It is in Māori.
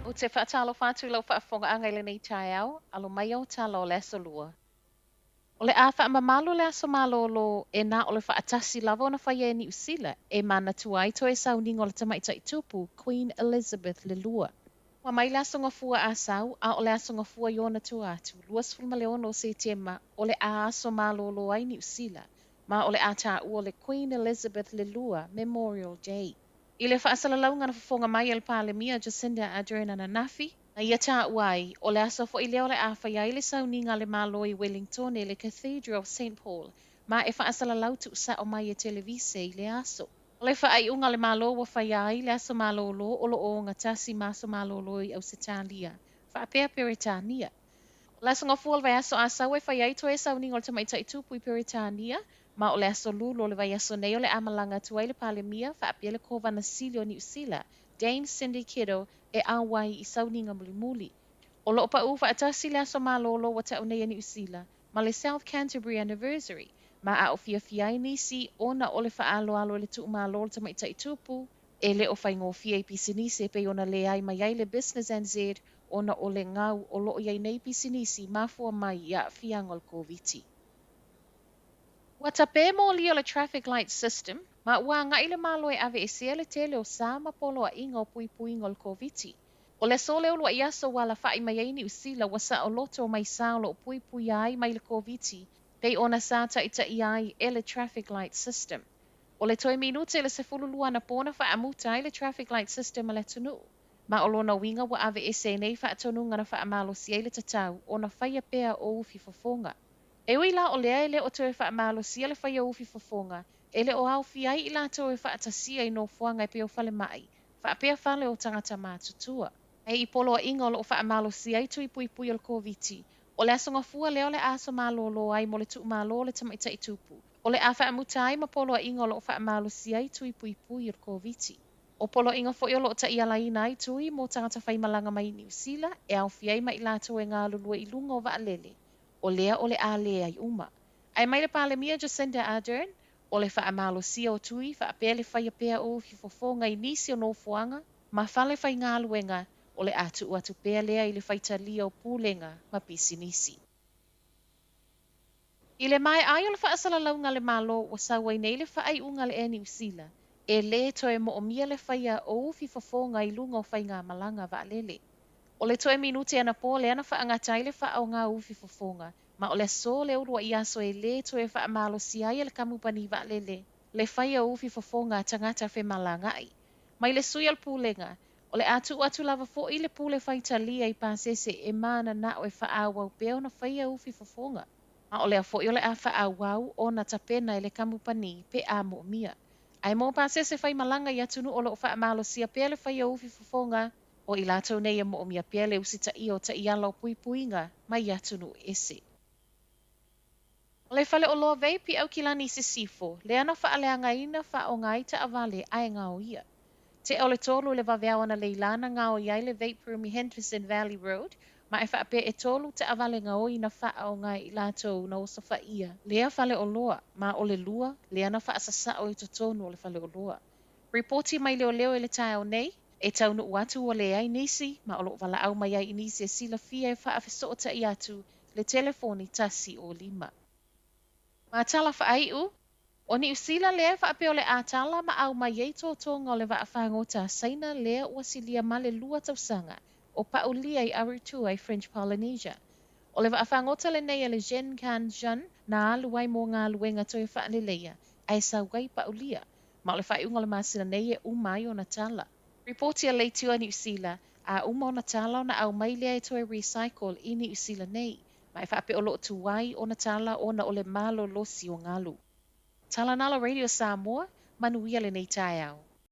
O te whaatalo whātu lau whaafonga anga ile nei tai au, alo mai au talo le aso lua. O le a whaamamalo le aso malolo e nā o le whaatasi lava o na whaia e ni usila e mana tuai to e sauninga o le tamaita i tupu Queen Elizabeth le lua. Wa mai le aso ngafua a sau a o le aso ngafua i ona tu atu, luas fulma le ono se tema o le a aso malolo ai ni usila, ma o le a tā ua le Queen Elizabeth le lua Memorial Day. I le whaasalalau ngana whafonga mai el pāle mia Jacinda Ardern ana nafi, na ia tā uai, o le aso fo i leo le awhai ai le sauninga le malo i Wellington e le Cathedral of St. Paul, ma e whaasalalau tu sa o mai e televise i le aso. O le whaai unga le malo wa whai ai le aso malolo o lo o ngatasi maso malolo i Ausitalia, whaapea Peritania. O le aso ngafua le vai aso asa we whai ai to e sauninga o le tamaita i tupu i Peritania, ma o le aso lulu o le vai aso nei o le amalanga tuai le pale mia whaapea le kovana sili o New Zealand, Dame Cindy Kiddo e awai i sauninga muli muli. O lo pa ufa atasi le aso malolo wa tau nei New Zealand, ma le South Canterbury Anniversary, ma a o fia fiai nisi ona o le whaalo alo le tu malolo tamaita i tupu, e le o whaingo fia i pisinisi pe ona le ai mai ai le Business NZ, ona o le ngau o lo iai nei pisinisi mafua mai ia fiangol koviti. Wa tape mo li o le traffic light system, ma ua ngai le malo e ave e sea le tele o sa ma polo a inga o pui pui ngol koviti. O le sole o lo iaso wala whai mai ai ni usila wa sa o loto mai sa o lo pui pui ai mai le koviti, pei ona sa ta ita iai e le traffic light system. O le toi minute le se fululua na pona wha amuta ai le traffic light system a le tunu. Ma o lona winga wa ave e se nei wha atonu ngana wha amalo si ai le tatau o na whaia pea o ufi fofonga. E ui la o lea ele o toe wha amalo si ele whaia ufi fofonga, ele o au fi ai ila toe wha atasia i no fuanga i peo fale mai, wha apea fale o tangata mātutua. E i polo a inga o lo wha amalo si ai tui pui pui o le koviti, o le asonga fua leo le aso malo lo ai mo le tu malo le tamaita i tupu. O le a wha amuta ai ma polo a inga o lo wha amalo si ai tui pui pui o le koviti. O polo inga fo i o lo ta ia laina ai tui mo tangata whai malanga mai New Zealand, e au fi ai ma ila toe ngā lulua i lunga o wa lele. O lea o le a lea ai uma. Ai mai le pale mia Jacinda Ardern, o le wha amalo si o tui, wha apea le whaia pea o fi fofonga i nisi o no fuanga, ma whale whai ngā luenga, o le atu atu pea lea i le whaita lia o pūlenga ma pisi nisi. I le mai ai o le whaasala launga le malo o sauai nei le whaai unga le e New Zealand, e le toe mo o mia le whaia o fi fofonga i lunga o whai ngā malanga wa lele. O le toe minute ana po le ana whaangatai le wha o ngā ufi fofonga, ma o le so le urua i aso e le toe wha amalo si ai le kamupani wa lele, le whaia ufi fofonga tangata whe malangai. Mai le sui al pūlenga, o le atu lava fo i le pūle whaita lia i pāsese e mana na o e wha awau peo na whaia ufi fofonga. Ma o le a fo i o le a wha awau o na tapena i le kamupani pe a mo mia. Ai mo pāsese whai malanga i atunu o lo wha amalo si a pea le whaia ufi fofonga, o i lātou nei mo o mia pea le usi ta i o ta i alo pui puinga mai atunu ese. O le whale o loa veipi au ki lani se sifo, le ana wha aleanga ina wha o ngai ta avale ai ngā o ia. Te o le tolu le waweau ana le ilana ngā o iai le vape room i Henderson Valley Road, ma e wha ape e tolu te avale ngā o ina wha o ngai i lātou na osa wha ia. Lea whale o loa, ma o le lua, le ana wha asasa o i totonu o le whale o loa. Reporti mai leo leo e le tae o nei, e taunu uatu o le ai nisi, ma o lo wala au mai ai nisi e sila fia e wha awhisoota i atu le telefoni tasi o 5. Ma tala wha ai u, o ni usila lea wha apeo le atala ma au mai ei tō tonga o le wa awhangota saina lea uasilia ma le lua tausanga o paulia i Arutua i French Polynesia. O le wa awhangota le nei le Jen Kan Jan na aluai mo ngā luenga toi wha le leia, ai saugai paulia, ma o le wha iunga le masina nei e umai o na tala. Reporti a leitua ni usila, a uma o na tala o na au mai lea e toi recycle i ni usila nei, ma e whaape o loo tuwai o na tala o na o le malo losi o ngalu. Tala nala Radio Samoa, manuia le nei tai au.